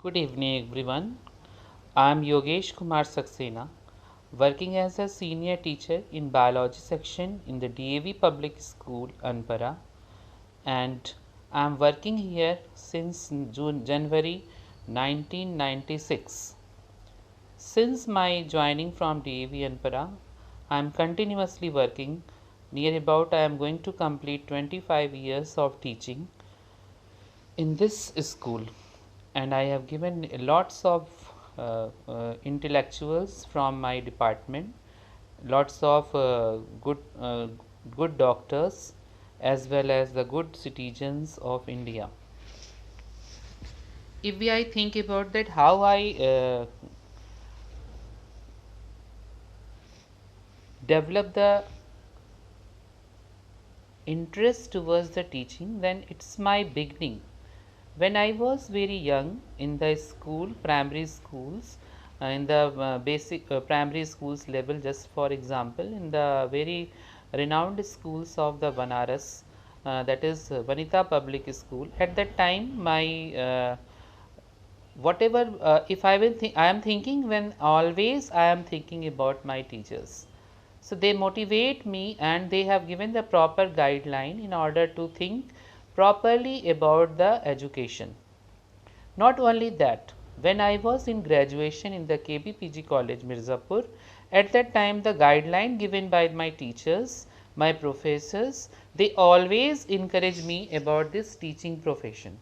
Good evening, everyone. I am Yogesh Kumar Saxena, working as a senior teacher in biology section in the DAV Public School, Anpara, and I am working here since January 1996. Since my joining from DAV Anpara, I am continuously working. Near about I am going to complete 25 years of teaching in this school, and I have given lots of intellectuals from my department, lots of good doctors, as well as the good citizens of India. If I think about that, how I develop the interest towards the teaching, then it's my beginning. When I was very young in the school, primary schools, in the basic primary schools level, just for example, in the very renowned schools of the Banaras, that is Vanita Public School. At that time, my whatever if I will think, I am thinking when always I am thinking about my teachers. So they motivate me and they have given the proper guideline in order to think properly about the education. Not only that, when I was in graduation in the KBPG College Mirzapur, at that time the guideline given by my teachers, my professors, they always encourage me about this teaching profession.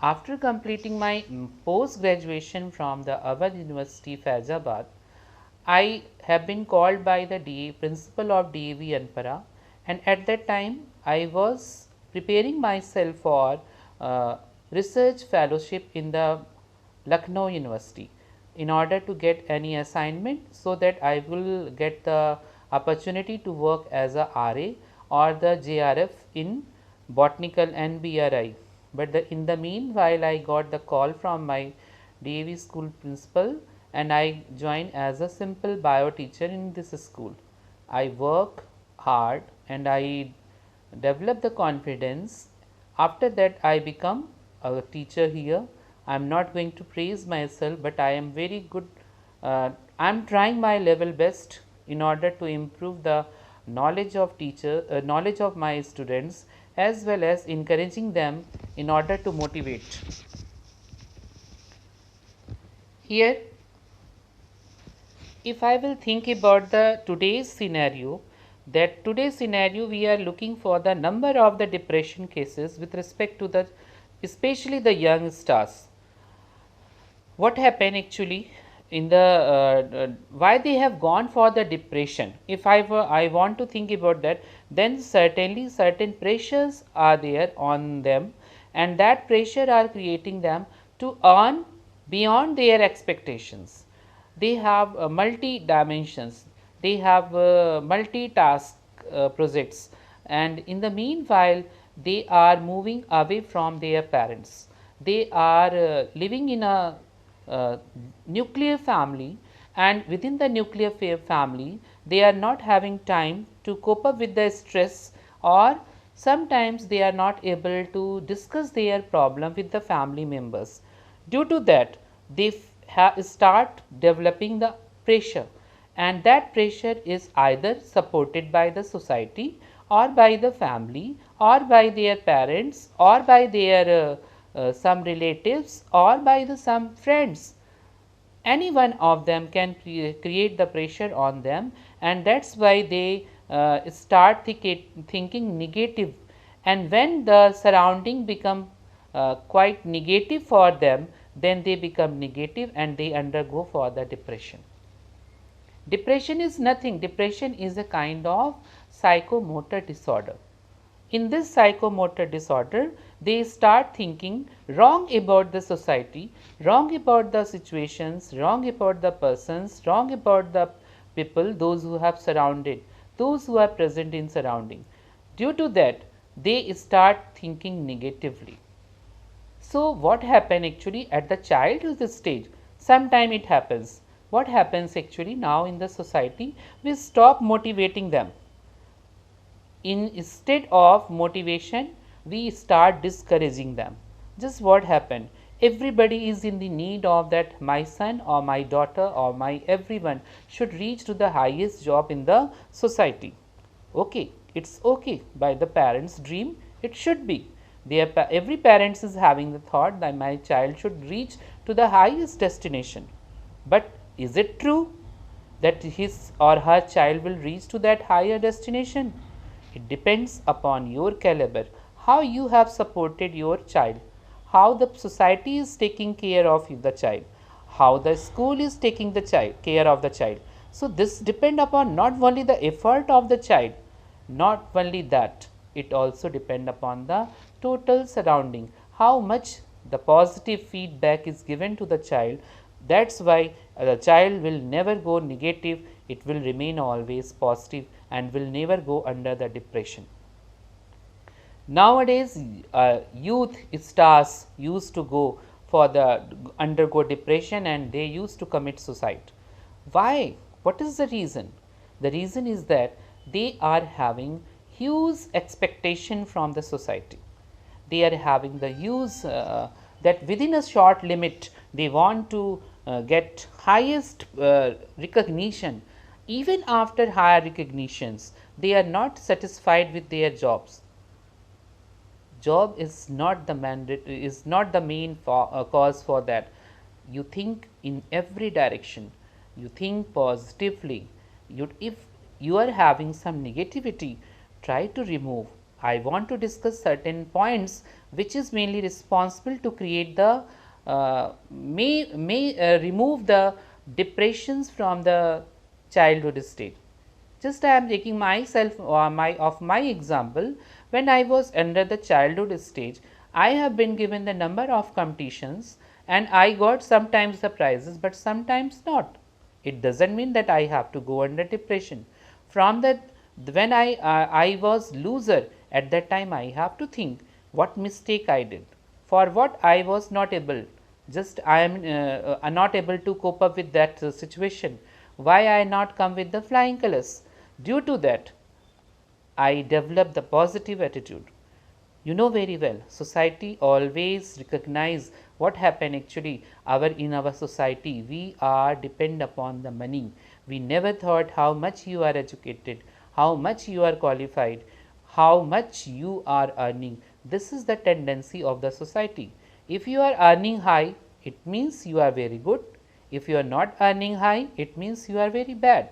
After completing my post graduation from the Awadh University, Faizabad, I have been called by the principal of DAV Anpara, and at that time I was preparing myself for research fellowship in the Lucknow University in order to get any assignment, so that I will get the opportunity to work as a RA or the JRF in botanical and BRI. But in the meanwhile, I got the call from my DAV school principal and I joined as a simple bio teacher in this school. I work hard and I develop the confidence. After that, I become a teacher here. I am not going to praise myself, but I am very good. I am trying my level best in order to improve the knowledge of my students, as well as encouraging them in order to motivate. Here, if I will think about the today's scenario, that today's scenario we are looking for the number of the depression cases with respect to the especially the young stars. What happened actually in the why they have gone for the depression? If I want to think about that, then certainly certain pressures are there on them, and that pressure are creating them to earn beyond their expectations. They have multi dimensions, they have multitask projects, and in the meanwhile they are moving away from their parents. They are living in a nuclear family, and within the nuclear family they are not having time to cope up with the stress, or sometimes they are not able to discuss their problem with the family members. Due to that, they start developing the pressure, and that pressure is either supported by the society or by the family or by their parents or by their some relatives or by the some friends. Any one of them can create the pressure on them, and that's why they start thinking negative. And when the surrounding become quite negative for them, then they become negative and they undergo for the depression. Depression is nothing. Depression is a kind of psychomotor disorder. In this psychomotor disorder, they start thinking wrong about the society, wrong about the situations, wrong about the persons, wrong about the people, those who have surrounded, those who are present in surrounding. Due to that, they start thinking negatively. So what happens actually at the childhood stage? Sometime it happens. What happens actually now in the society? We stop motivating them. Instead of motivation, we start discouraging them. Just what happened? everybody is in the need of that my son or my daughter or my everyone should reach to the highest job in the society. Okay, it's okay by the parents dream, it should be every parents is having the thought that my child should reach to the highest destination. But is it true that his or her child will reach to that higher destination? It depends upon your caliber, how you have supported your child, how the society is taking care of the child, how the school is taking the child care of the child. So this depend upon not only the effort of the child, not only that, it also depend upon the total surrounding, how much the positive feedback is given to the child. That's why the child will never go negative, it will remain always positive and will never go under the depression. Nowadays, youth stars used to go for the undergo depression and they used to commit suicide. Why? What is the reason? The reason is that they are having huge expectation from the society. They are having the huge that within a short limit they want to get highest recognition. Even after higher recognitions, they are not satisfied with their jobs. Job is not the main cause for that. You think in every direction, you think positively. If you are having some negativity, try to remove. I want to discuss certain points which is mainly responsible to create the may remove the depressions from the childhood stage. Just I am taking myself or my example. When I was under the childhood stage, I have been given the number of competitions and I got sometimes the prizes, but sometimes not. It doesn't mean that I have to go under depression. From that, when I was loser at that time, I have to think what mistake I did, for what I was not able. Just I am not able to cope up with that situation. Why I not come with the flying colors? Due to that, I developed the positive attitude. You know very well, society always recognize what happened actually in our society. We are depend upon the money. We never thought how much you are educated, how much you are qualified, how much you are earning. This is the tendency of the society. If you are earning high, it means you are very good. If you are not earning high, it means you are very bad.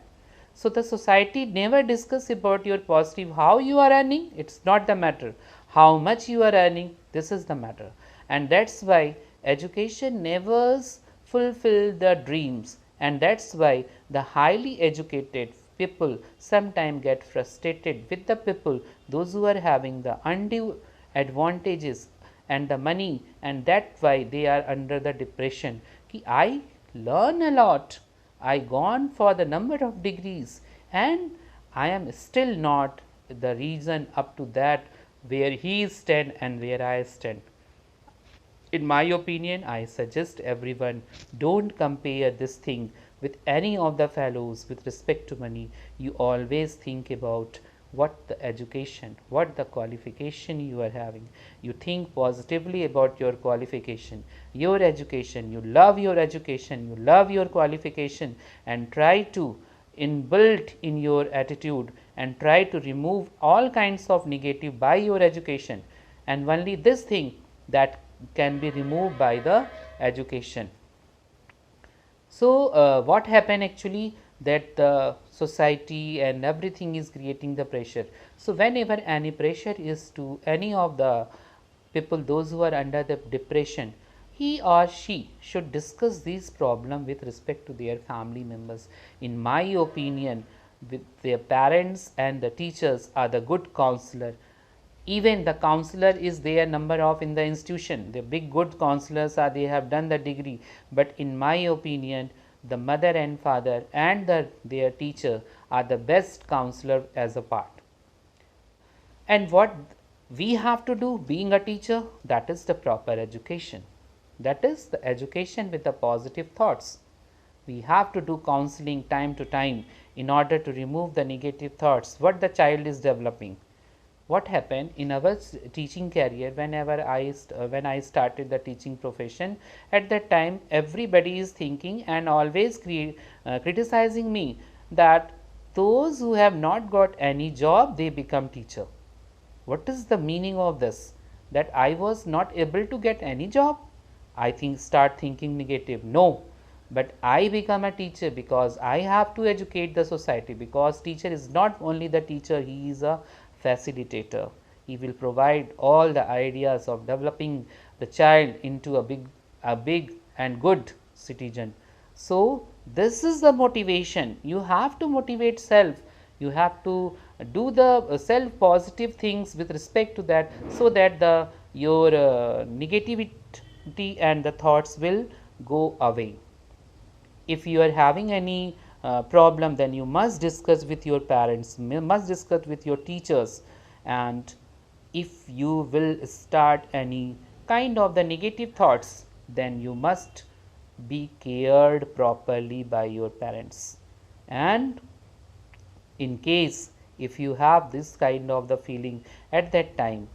So the society never discuss about your positive, how you are earning, it's not the matter. How much you are earning, this is the matter. And that's why education never fulfill the dreams, and that's why the highly educated people sometimes get frustrated with the people, those who are having the undue advantages and the money, and that's why they are under the depression. I learn a lot, I gone for the number of degrees and I am still not the reason up to that where he stand and where I stand. In my opinion, I suggest everyone don't compare this thing with any of the fellows with respect to money. You always think about what the education, what the qualification you are having. You think positively about your qualification, your education. You love your education, you love your qualification, and try to inbuilt in your attitude and try to remove all kinds of negative by your education. And only this thing that can be removed by the education. So what happened actually, that the society and everything is creating the pressure. So whenever any pressure is to any of the people, those who are under the depression, he or she should discuss this problem with respect to their family members. In my opinion, with their parents and the teachers are the good counselor. Even the counselor is there number of in the institution, the big good counselors are, they have done the degree, but in my opinion the mother and father and their teacher are the best counselor as a part. And what we have to do being a teacher, that is the proper education, that is the education with the positive thoughts. We have to do counseling time to time in order to remove the negative thoughts what the child is developing. What happened in our teaching career, whenever when I started the teaching profession, at that time everybody is thinking and always criticizing me that those who have not got any job, they become teacher. What is the meaning of this? That I was not able to get any job? I think start thinking negative. No, but I become a teacher because I have to educate the society, because teacher is not only the teacher, he is a facilitator. He will provide all the ideas of developing the child into a big and good citizen. So this is the motivation. You have to motivate self. You have to do the self positive things with respect to that, so that the your negativity and the thoughts will go away. If you are having any problem, then you must discuss with your parents, must discuss with your teachers. And if you will start any kind of the negative thoughts, then you must be cared properly by your parents. And in case if you have this kind of the feeling at that time,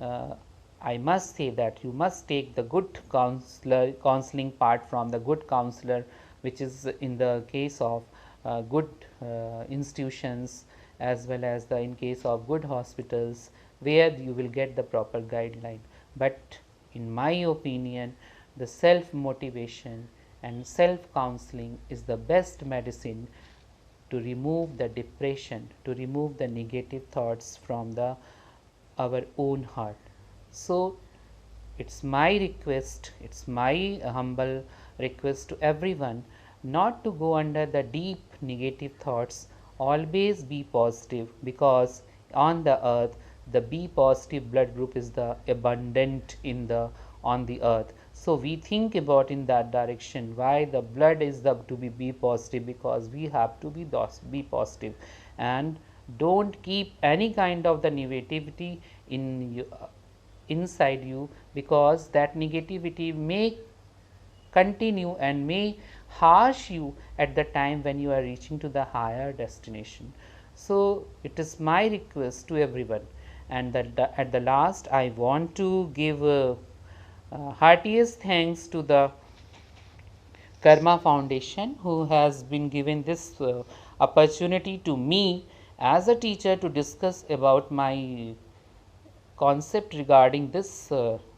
uh, I must say that you must take the good counseling part from the good counselor, which is in the case of good institutions, as well as the in case of good hospitals, where you will get the proper guideline. But in my opinion, the self motivation and self counseling is the best medicine to remove the depression, to remove the negative thoughts from the our own heart. So it's my request, it's my humble request to everyone not to go under the deep negative thoughts. Always be positive, because on the earth the B positive blood group is the abundant in the on the earth. So we think about in that direction, why the blood is the to be B positive, because we have to be B positive. And don't keep any kind of the negativity in you, inside you, because that negativity may continue and may harsh you at the time when you are reaching to the higher destination. So it is my request to everyone. And that at the last I want to give heartiest thanks to the Karma Foundation, who has been given this opportunity to me as a teacher to discuss about my concept regarding this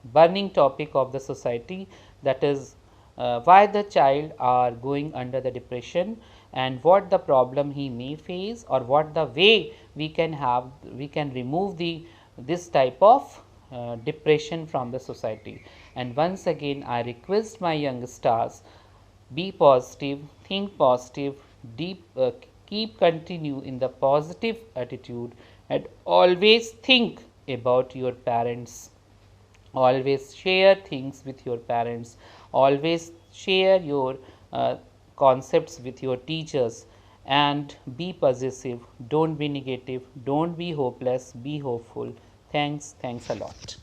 burning topic of the society, that is why the child are going under the depression, and what the problem he may face, or what the way we can remove the this type of depression from the society. And once again I request my young stars, be positive, think positive, deep keep continue in the positive attitude, and always think about your parents, always share things with your parents, always share your concepts with your teachers, and be possessive, don't be negative, don't be hopeless, be hopeful. Thanks a lot.